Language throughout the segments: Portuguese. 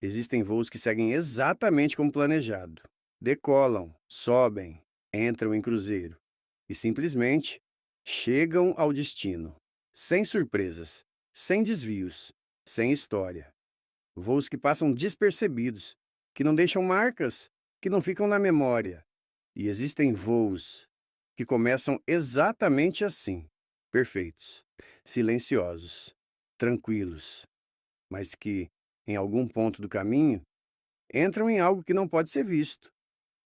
Existem voos que seguem exatamente como planejado. Decolam, sobem, entram em cruzeiro e simplesmente chegam ao destino, sem surpresas, sem desvios, sem história. Voos que passam despercebidos, que não deixam marcas, que não ficam na memória. E existem voos que começam exatamente assim, perfeitos, silenciosos, tranquilos, mas que, em algum ponto do caminho, entram em algo que não pode ser visto,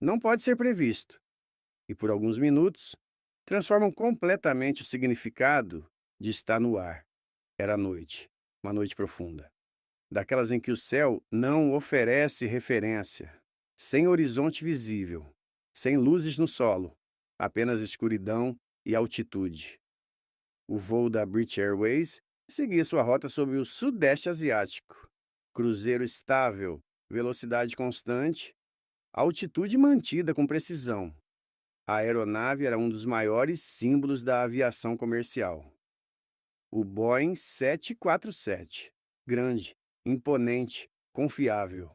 não pode ser previsto, e por alguns minutos transformam completamente o significado de estar no ar. Era noite, uma noite profunda, daquelas em que o céu não oferece referência, sem horizonte visível, sem luzes no solo, apenas escuridão e altitude. O voo da British Airways seguia sua rota sobre o Sudeste Asiático. Cruzeiro estável, velocidade constante, altitude mantida com precisão. A aeronave era um dos maiores símbolos da aviação comercial. O Boeing 747. Grande, imponente, confiável.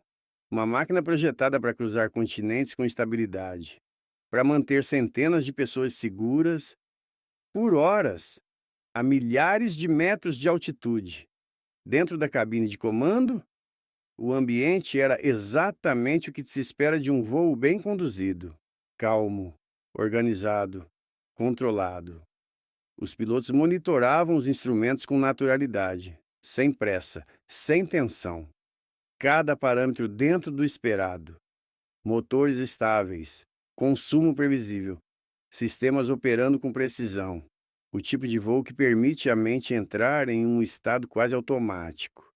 Uma máquina projetada para cruzar continentes com estabilidade, para manter centenas de pessoas seguras por horas a milhares de metros de altitude. Dentro da cabine de comando, o ambiente era exatamente o que se espera de um voo bem conduzido. Calmo, organizado, controlado. Os pilotos monitoravam os instrumentos com naturalidade, sem pressa, sem tensão. Cada parâmetro dentro do esperado. Motores estáveis, consumo previsível, sistemas operando com precisão. O tipo de voo que permite à mente entrar em um estado quase automático,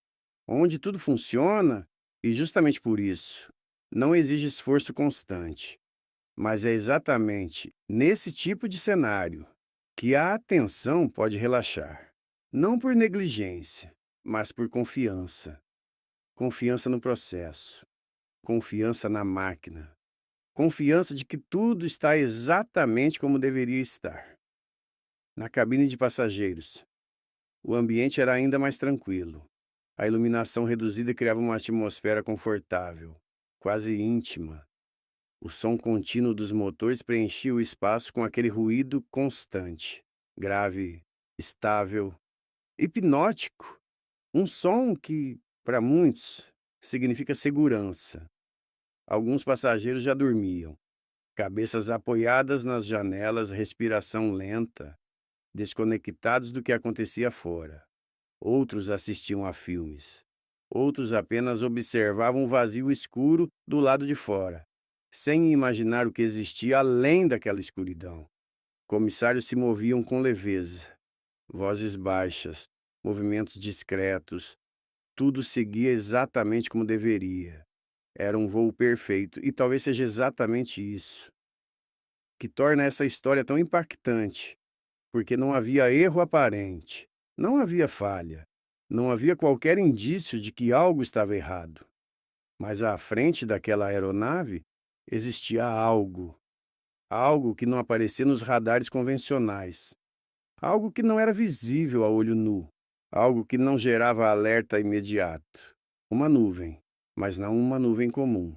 onde tudo funciona e, justamente por isso, não exige esforço constante. Mas é exatamente nesse tipo de cenário que a atenção pode relaxar. Não por negligência, mas por confiança. Confiança no processo, confiança na máquina, confiança de que tudo está exatamente como deveria estar. Na cabine de passageiros, o ambiente era ainda mais tranquilo. A iluminação reduzida criava uma atmosfera confortável, quase íntima. O som contínuo dos motores preenchia o espaço com aquele ruído constante, grave, estável, hipnótico. Um som que, para muitos, significa segurança. Alguns passageiros já dormiam, cabeças apoiadas nas janelas, respiração lenta, desconectados do que acontecia fora. Outros assistiam a filmes. Outros apenas observavam o vazio escuro do lado de fora, sem imaginar o que existia além daquela escuridão. Comissários se moviam com leveza, vozes baixas, movimentos discretos. Tudo seguia exatamente como deveria. Era um voo perfeito, e talvez seja exatamente isso que torna essa história tão impactante, porque não havia erro aparente, não havia falha, não havia qualquer indício de que algo estava errado. Mas à frente daquela aeronave existia algo, algo que não aparecia nos radares convencionais, algo que não era visível a olho nu, algo que não gerava alerta imediato. Uma nuvem, mas não uma nuvem comum.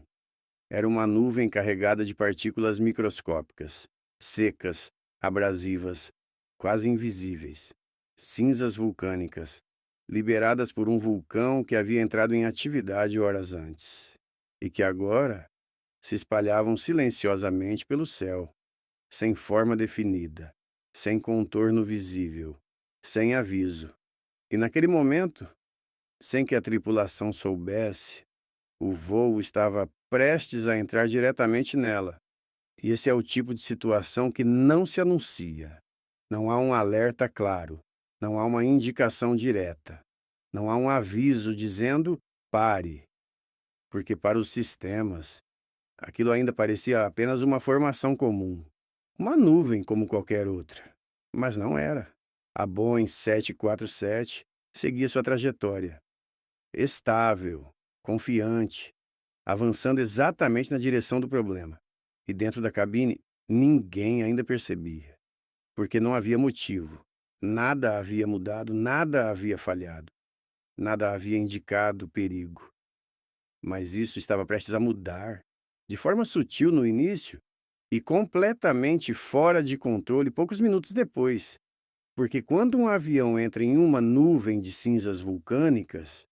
Era uma nuvem carregada de partículas microscópicas, secas, abrasivas, quase invisíveis, cinzas vulcânicas, liberadas por um vulcão que havia entrado em atividade horas antes, e que agora se espalhavam silenciosamente pelo céu, sem forma definida, sem contorno visível, sem aviso. E naquele momento, sem que a tripulação soubesse, o voo estava prestes a entrar diretamente nela. E esse é o tipo de situação que não se anuncia. Não há um alerta claro, não há uma indicação direta, não há um aviso dizendo pare, porque para os sistemas, aquilo ainda parecia apenas uma formação comum, uma nuvem como qualquer outra. Mas não era. A Boeing 747 seguia sua trajetória, estável, confiante, avançando exatamente na direção do problema. E dentro da cabine, ninguém ainda percebia, porque não havia motivo. Nada havia mudado, nada havia falhado, nada havia indicado perigo. Mas isso estava prestes a mudar, de forma sutil no início e completamente fora de controle poucos minutos depois. Porque quando um avião entra em uma nuvem de cinzas vulcânicas,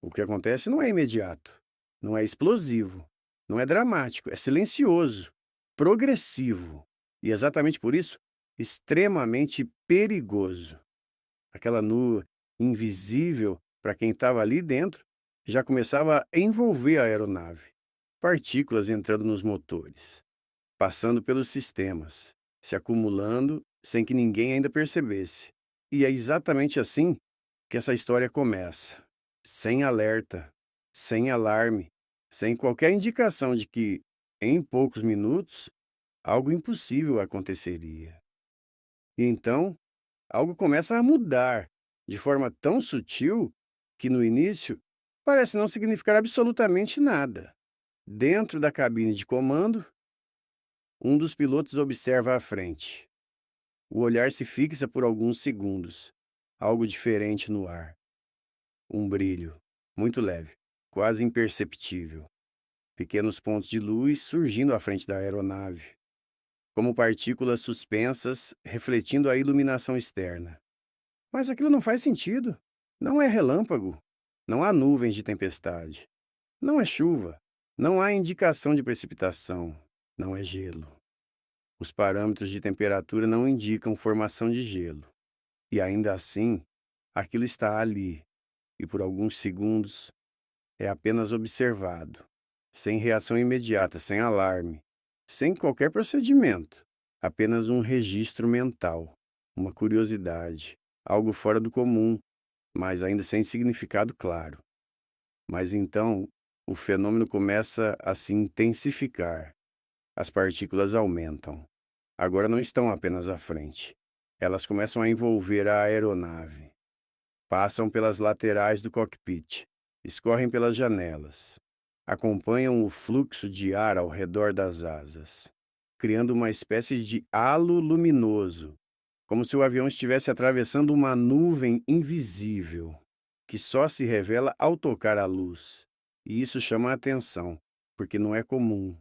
o que acontece não é imediato, não é explosivo, não é dramático, é silencioso, progressivo e, exatamente por isso, extremamente perigoso. Aquela nuvem invisível para quem estava ali dentro já começava a envolver a aeronave, partículas entrando nos motores, passando pelos sistemas, se acumulando sem que ninguém ainda percebesse. E é exatamente assim que essa história começa, sem alerta, sem alarme, sem qualquer indicação de que, em poucos minutos, algo impossível aconteceria. E então, algo começa a mudar de forma tão sutil que, no início, parece não significar absolutamente nada. Dentro da cabine de comando, um dos pilotos observa à frente. O olhar se fixa por alguns segundos. Algo diferente no ar. Um brilho, muito leve, quase imperceptível. Pequenos pontos de luz surgindo à frente da aeronave, como partículas suspensas refletindo a iluminação externa. Mas aquilo não faz sentido. Não é relâmpago. Não há nuvens de tempestade. Não é chuva. Não há indicação de precipitação. Não é gelo. Os parâmetros de temperatura não indicam formação de gelo. E ainda assim, aquilo está ali, e por alguns segundos é apenas observado, sem reação imediata, sem alarme, sem qualquer procedimento, apenas um registro mental, uma curiosidade, algo fora do comum, mas ainda sem significado claro. Mas então, o fenômeno começa a se intensificar. As partículas aumentam. Agora não estão apenas à frente. Elas começam a envolver a aeronave. Passam pelas laterais do cockpit, escorrem pelas janelas, acompanham o fluxo de ar ao redor das asas, criando uma espécie de halo luminoso, como se o avião estivesse atravessando uma nuvem invisível, que só se revela ao tocar a luz. E isso chama a atenção, porque não é comum.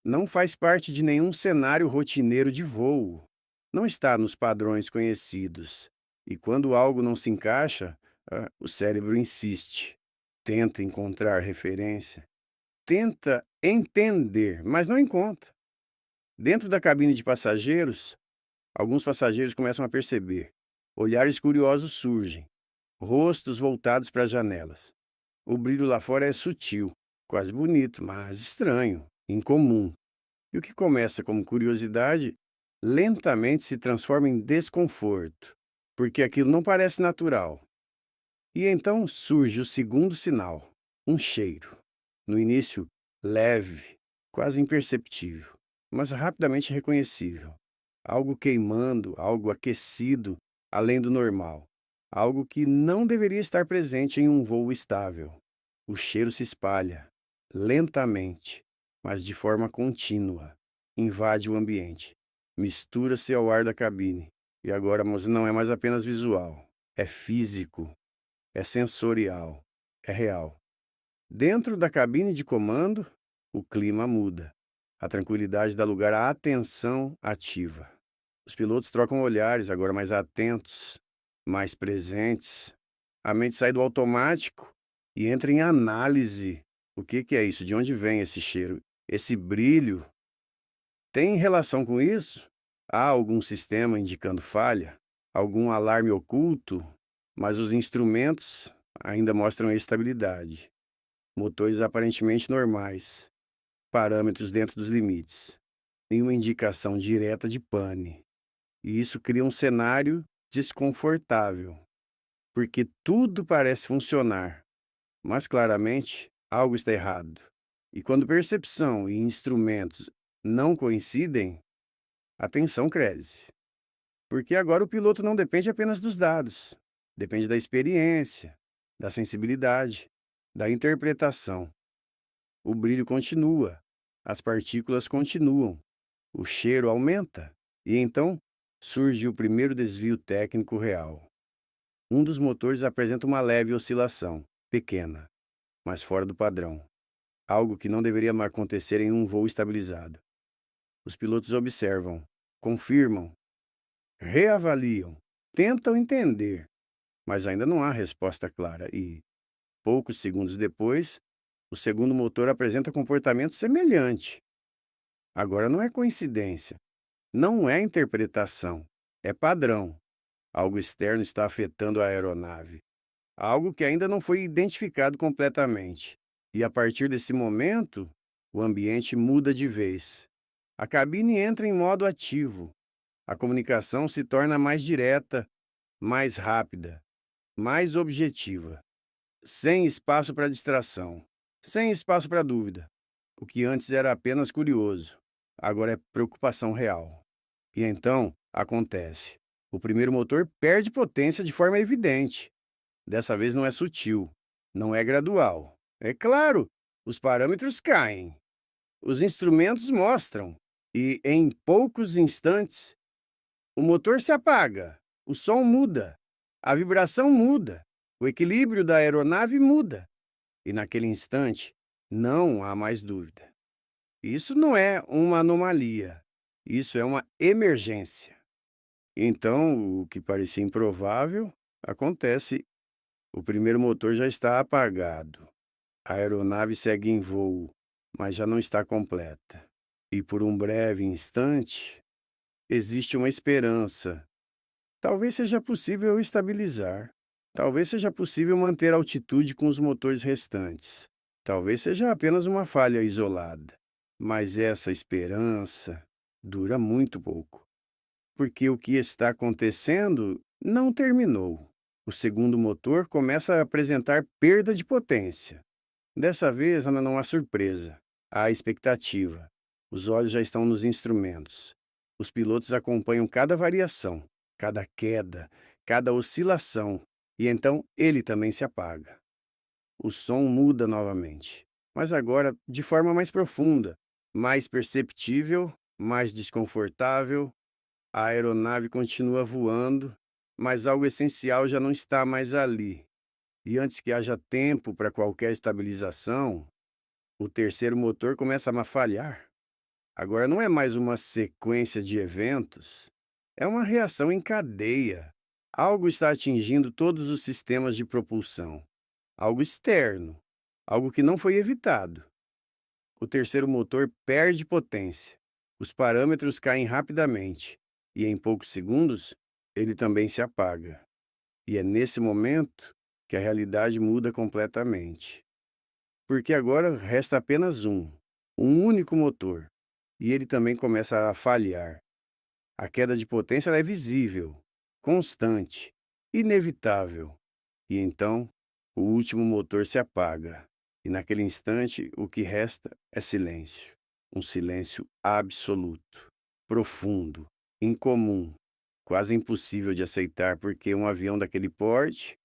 Não faz parte de nenhum cenário rotineiro de voo. Não está nos padrões conhecidos. E quando algo não se encaixa, o cérebro insiste. Tenta encontrar referência. Tenta entender, mas não encontra. Dentro da cabine de passageiros, alguns passageiros começam a perceber. Olhares curiosos surgem. Rostos voltados para as janelas. O brilho lá fora é sutil, quase bonito, mas estranho, incomum. E o que começa como curiosidade, lentamente se transforma em desconforto, porque aquilo não parece natural. E então surge o segundo sinal, um cheiro. No início, leve, quase imperceptível, mas rapidamente reconhecível. Algo queimando, algo aquecido, além do normal. Algo que não deveria estar presente em um voo estável. O cheiro se espalha, lentamente, mas de forma contínua. Invade o ambiente. Mistura-se ao ar da cabine. E agora, mas não é mais apenas visual. É físico. É sensorial. É real. Dentro da cabine de comando, o clima muda. A tranquilidade dá lugar à atenção ativa. Os pilotos trocam olhares, agora mais atentos, mais presentes. A mente sai do automático e entra em análise. O que é isso? De onde vem esse cheiro? Esse brilho? Tem relação com isso? Há algum sistema indicando falha? Algum alarme oculto? Mas os instrumentos ainda mostram estabilidade. Motores aparentemente normais. Parâmetros dentro dos limites. Nenhuma indicação direta de pane. E isso cria um cenário desconfortável, porque tudo parece funcionar, mas claramente algo está errado. E quando percepção e instrumentos não coincidem, a tensão cresce. Porque agora o piloto não depende apenas dos dados, depende da experiência, da sensibilidade, da interpretação. O brilho continua, as partículas continuam, o cheiro aumenta, e então surge o primeiro desvio técnico real. Um dos motores apresenta uma leve oscilação, pequena, mas fora do padrão. Algo que não deveria mais acontecer em um voo estabilizado. Os pilotos observam, confirmam, reavaliam, tentam entender, mas ainda não há resposta clara e, poucos segundos depois, o segundo motor apresenta comportamento semelhante. Agora não é coincidência, não é interpretação, é padrão. Algo externo está afetando a aeronave. Algo que ainda não foi identificado completamente. E a partir desse momento, o ambiente muda de vez. A cabine entra em modo ativo. A comunicação se torna mais direta, mais rápida, mais objetiva, sem espaço para distração, sem espaço para dúvida. O que antes era apenas curioso, agora é preocupação real. E então, acontece. O primeiro motor perde potência de forma evidente. Dessa vez não é sutil, não é gradual. É claro, os parâmetros caem, os instrumentos mostram, e em poucos instantes, o motor se apaga, o som muda, a vibração muda, o equilíbrio da aeronave muda. E naquele instante, não há mais dúvida. Isso não é uma anomalia, isso é uma emergência. Então, o que parecia improvável acontece. O primeiro motor já está apagado. A aeronave segue em voo, mas já não está completa. E por um breve instante, existe uma esperança. Talvez seja possível estabilizar. Talvez seja possível manter a altitude com os motores restantes. Talvez seja apenas uma falha isolada. Mas essa esperança dura muito pouco. Porque o que está acontecendo não terminou. O segundo motor começa a apresentar perda de potência. Dessa vez, não há surpresa, há expectativa. Os olhos já estão nos instrumentos. Os pilotos acompanham cada variação, cada queda, cada oscilação, e então ele também se apaga. O som muda novamente, mas agora de forma mais profunda, mais perceptível, mais desconfortável. A aeronave continua voando, mas algo essencial já não está mais ali. E antes que haja tempo para qualquer estabilização, o terceiro motor começa a falhar. Agora não é mais uma sequência de eventos, é uma reação em cadeia. Algo está atingindo todos os sistemas de propulsão. Algo externo, algo que não foi evitado. O terceiro motor perde potência. Os parâmetros caem rapidamente e, em poucos segundos, ele também se apaga. E é nesse momento que a realidade muda completamente. Porque agora resta apenas um único motor, e ele também começa a falhar. A queda de potência é visível, constante, inevitável. E então, o último motor se apaga. E naquele instante, o que resta é silêncio. Um silêncio absoluto, profundo, incomum, quase impossível de aceitar, porque um avião daquele porte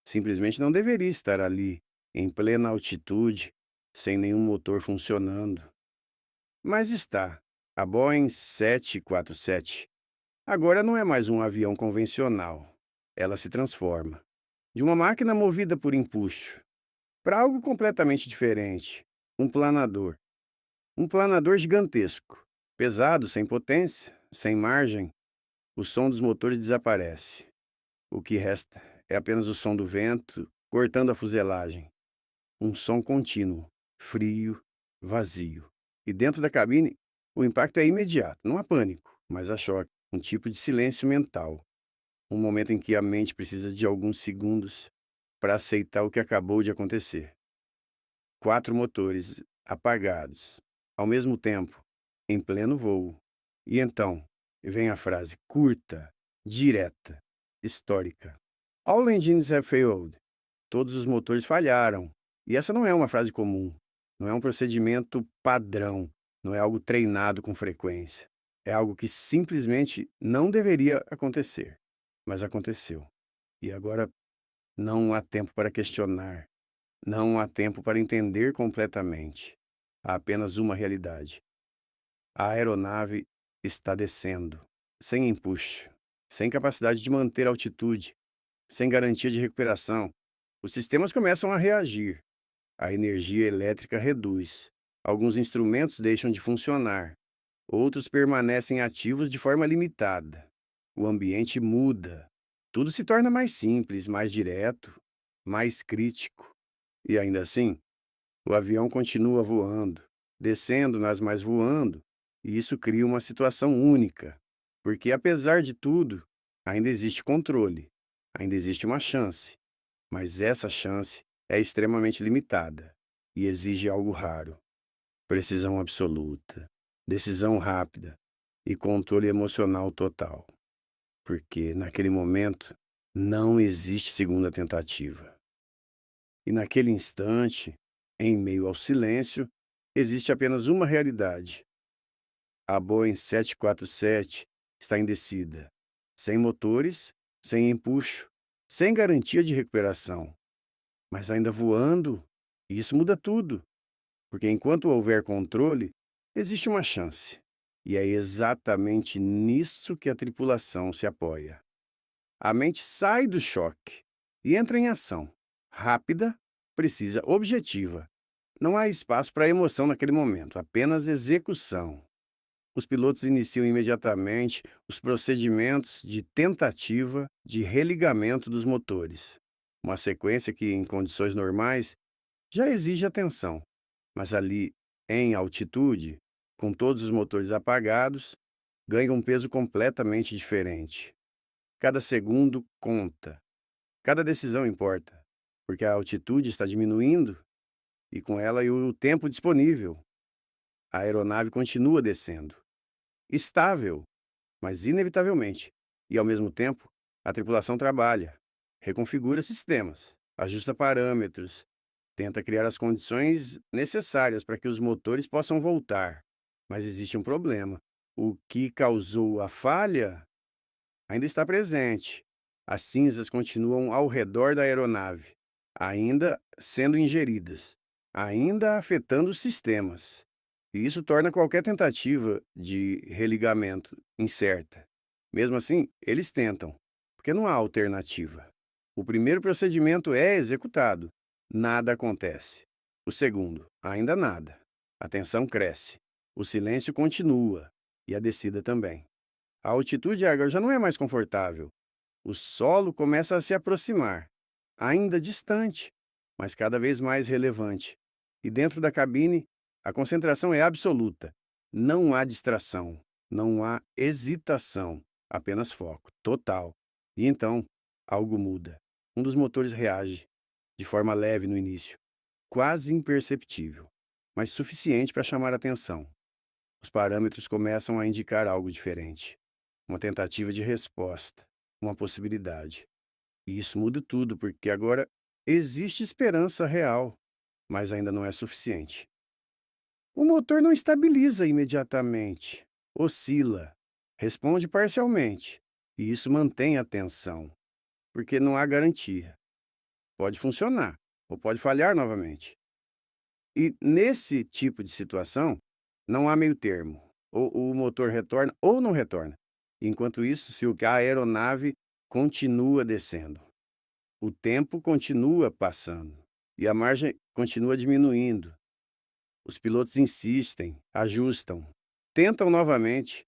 simplesmente não deveria estar ali, em plena altitude, sem nenhum motor funcionando. Mas está. A Boeing 747 agora não é mais um avião convencional. Ela se transforma de uma máquina movida por empuxo para algo completamente diferente, um planador. Um planador gigantesco, pesado, sem potência, sem margem. O som dos motores desaparece. O que resta é apenas o som do vento cortando a fuselagem. Um som contínuo, frio, vazio. E dentro da cabine, o impacto é imediato. Não há pânico, mas há choque. Um tipo de silêncio mental. Um momento em que a mente precisa de alguns segundos para aceitar o que acabou de acontecer. 4 motores apagados, ao mesmo tempo, em pleno voo. E então, vem a frase curta, direta, histórica. All engines have failed. Todos os motores falharam. E essa não é uma frase comum. Não é um procedimento padrão. Não é algo treinado com frequência. É algo que simplesmente não deveria acontecer. Mas aconteceu. E agora não há tempo para questionar. Não há tempo para entender completamente. Há apenas uma realidade. A aeronave está descendo, sem empuxo, sem capacidade de manter altitude, sem garantia de recuperação. Os sistemas começam a reagir. A energia elétrica reduz. Alguns instrumentos deixam de funcionar. Outros permanecem ativos de forma limitada. O ambiente muda. Tudo se torna mais simples, mais direto, mais crítico. E ainda assim, o avião continua voando, descendo, mas voando, e isso cria uma situação única, porque apesar de tudo, ainda existe controle, ainda existe uma chance, mas essa chance é extremamente limitada e exige algo raro: precisão absoluta, decisão rápida e controle emocional total, porque naquele momento não existe segunda tentativa. E naquele instante, em meio ao silêncio, existe apenas uma realidade. A Boeing 747 está em descida, sem motores, sem empuxo, sem garantia de recuperação, mas ainda voando, e isso muda tudo, porque enquanto houver controle, existe uma chance. E é exatamente nisso que a tripulação se apoia. A mente sai do choque e entra em ação, rápida, precisa, objetiva. Não há espaço para emoção naquele momento, apenas execução. Os pilotos iniciam imediatamente os procedimentos de tentativa de religamento dos motores. Uma sequência que, em condições normais, já exige atenção, mas ali, em altitude, com todos os motores apagados, ganha um peso completamente diferente. Cada segundo conta, cada decisão importa, porque a altitude está diminuindo e com ela o tempo disponível. A aeronave continua descendo, estável, mas inevitavelmente. E ao mesmo tempo, a tripulação trabalha, reconfigura sistemas, ajusta parâmetros, tenta criar as condições necessárias para que os motores possam voltar. Mas existe um problema. O que causou a falha ainda está presente. As cinzas continuam ao redor da aeronave, ainda sendo ingeridas, ainda afetando os sistemas. E isso torna qualquer tentativa de religamento incerta. Mesmo assim, eles tentam, porque não há alternativa. O primeiro procedimento é executado. Nada acontece. O segundo, ainda nada. A tensão cresce. O silêncio continua. E a descida também. A altitude agora já não é mais confortável. O solo começa a se aproximar, ainda distante, mas cada vez mais relevante. E dentro da cabine, a concentração é absoluta. Não há distração, não há hesitação, apenas foco total. E então, algo muda. Um dos motores reage, de forma leve no início, quase imperceptível, mas suficiente para chamar a atenção. Os parâmetros começam a indicar algo diferente. Uma tentativa de resposta, uma possibilidade. E isso muda tudo, porque agora existe esperança real, mas ainda não é suficiente. O motor não estabiliza imediatamente, oscila, responde parcialmente, e isso mantém a tensão, porque não há garantia. Pode funcionar, ou pode falhar novamente. E nesse tipo de situação, não há meio termo. Ou o motor retorna ou não retorna. Enquanto isso, se a aeronave continua descendo, o tempo continua passando e a margem continua diminuindo. Os pilotos insistem, ajustam, tentam novamente,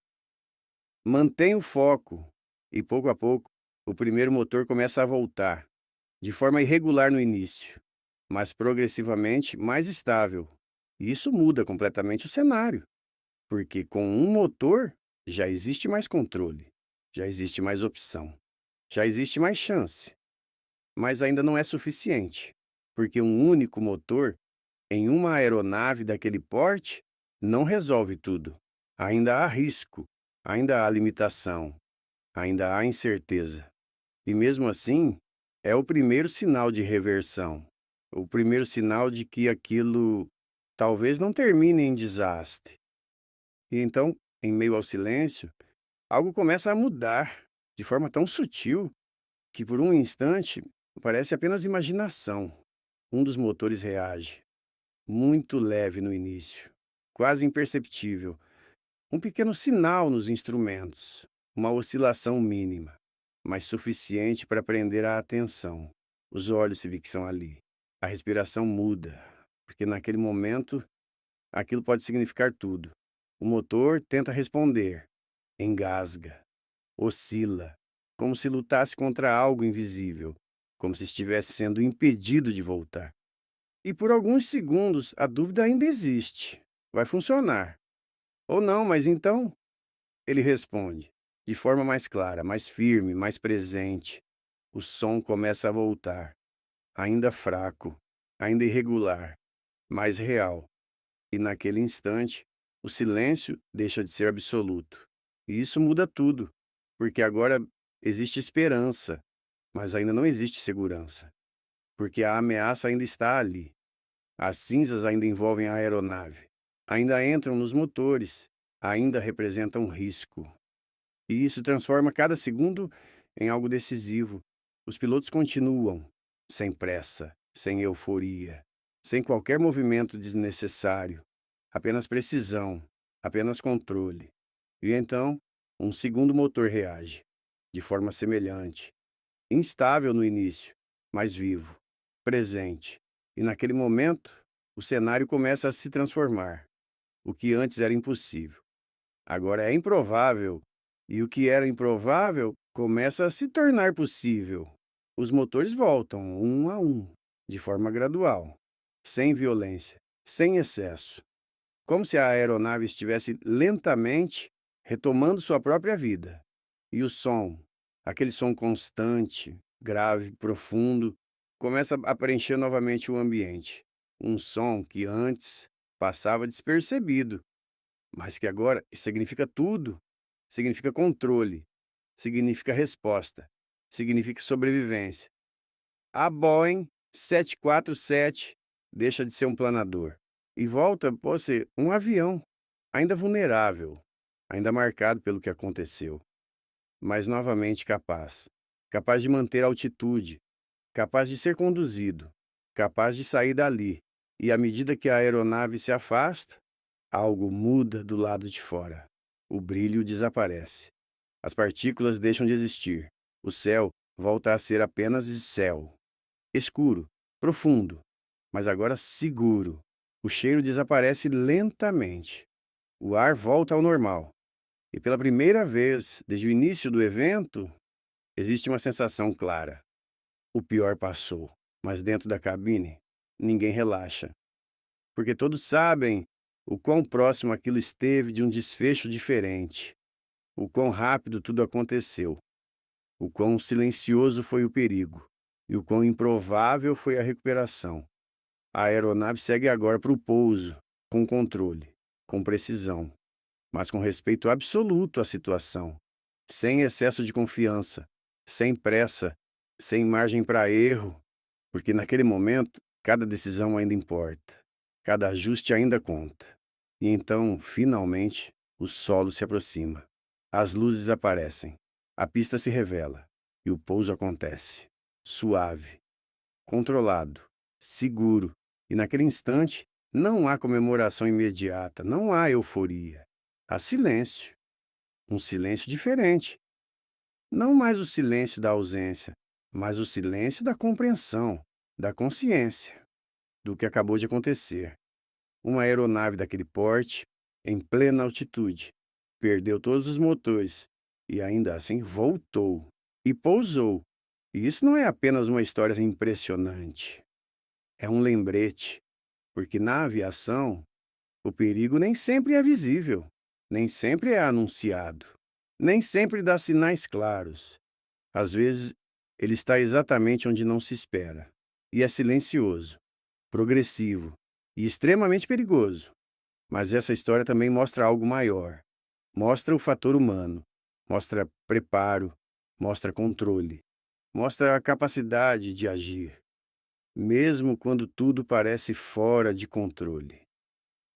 mantêm o foco e, pouco a pouco, o primeiro motor começa a voltar, de forma irregular no início, mas progressivamente mais estável. E isso muda completamente o cenário, porque com um motor já existe mais controle, já existe mais opção, já existe mais chance. Mas ainda não é suficiente, porque um único motor em uma aeronave daquele porte não resolve tudo. Ainda há risco, ainda há limitação, ainda há incerteza. E mesmo assim, é o primeiro sinal de reversão, o primeiro sinal de que aquilo talvez não termine em desastre. E então, em meio ao silêncio, algo começa a mudar de forma tão sutil que por um instante parece apenas imaginação. Um dos motores reage, muito leve no início, quase imperceptível. Um pequeno sinal nos instrumentos, uma oscilação mínima, mas suficiente para prender a atenção. Os olhos se fixam ali. A respiração muda. porque naquele momento aquilo pode significar tudo. O motor tenta responder, engasga, oscila, como se lutasse contra algo invisível, como se estivesse sendo impedido de voltar. E por alguns segundos a dúvida ainda existe. Vai funcionar. Ou não, mas então ele responde, de forma mais clara, mais firme, mais presente. O som começa a voltar, ainda fraco, ainda irregular, mais real. E naquele instante, o silêncio deixa de ser absoluto. E isso muda tudo, porque agora existe esperança, mas ainda não existe segurança, porque a ameaça ainda está ali. As cinzas ainda envolvem a aeronave, ainda entram nos motores, ainda representam risco. E isso transforma cada segundo em algo decisivo. Os pilotos continuam, sem pressa, sem euforia, sem qualquer movimento desnecessário, apenas precisão, apenas controle. E então, um segundo motor reage, de forma semelhante, instável no início, mas vivo, presente. E naquele momento, o cenário começa a se transformar. O que antes era impossível, agora é improvável, e o que era improvável começa a se tornar possível. Os motores voltam, um a um, de forma gradual, sem violência, sem excesso, como se a aeronave estivesse lentamente retomando sua própria vida. E o som, aquele som constante, grave, profundo, começa a preencher novamente o ambiente. Um som que antes passava despercebido, mas que agora significa tudo. Significa controle, significa resposta, significa sobrevivência. A Boeing 747 deixa de ser um planador e volta a ser um avião, ainda vulnerável, ainda marcado pelo que aconteceu, mas novamente capaz. Capaz de manter a altitude, capaz de ser conduzido, capaz de sair dali. E à medida que a aeronave se afasta, algo muda do lado de fora. O brilho desaparece. As partículas deixam de existir. O céu volta a ser apenas céu. Escuro, profundo, mas agora seguro. O cheiro desaparece lentamente. O ar volta ao normal. E pela primeira vez, desde o início do evento, existe uma sensação clara. O pior passou, mas dentro da cabine, ninguém relaxa. Porque todos sabem o quão próximo aquilo esteve de um desfecho diferente, o quão rápido tudo aconteceu, o quão silencioso foi o perigo e o quão improvável foi a recuperação. A aeronave segue agora para o pouso, com controle, com precisão, mas com respeito absoluto à situação, sem excesso de confiança, sem pressa, sem margem para erro, porque naquele momento cada decisão ainda importa, cada ajuste ainda conta. E então, finalmente, o solo se aproxima. As luzes aparecem, a pista se revela e o pouso acontece. Suave, controlado, seguro. E naquele instante, não há comemoração imediata, não há euforia. Há silêncio. Um silêncio diferente. Não mais o silêncio da ausência, mas o silêncio da compreensão, da consciência, do que acabou de acontecer. Uma aeronave daquele porte, em plena altitude, perdeu todos os motores e ainda assim voltou e pousou. E isso não é apenas uma história impressionante. É um lembrete, porque na aviação, o perigo nem sempre é visível, nem sempre é anunciado, nem sempre dá sinais claros. Às vezes, ele está exatamente onde não se espera, e é silencioso, progressivo e extremamente perigoso. Mas essa história também mostra algo maior. Mostra o fator humano, mostra preparo, mostra controle, mostra a capacidade de agir, mesmo quando tudo parece fora de controle.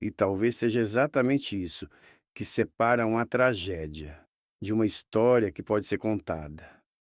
E talvez seja exatamente isso que separa uma tragédia de uma história que pode ser contada.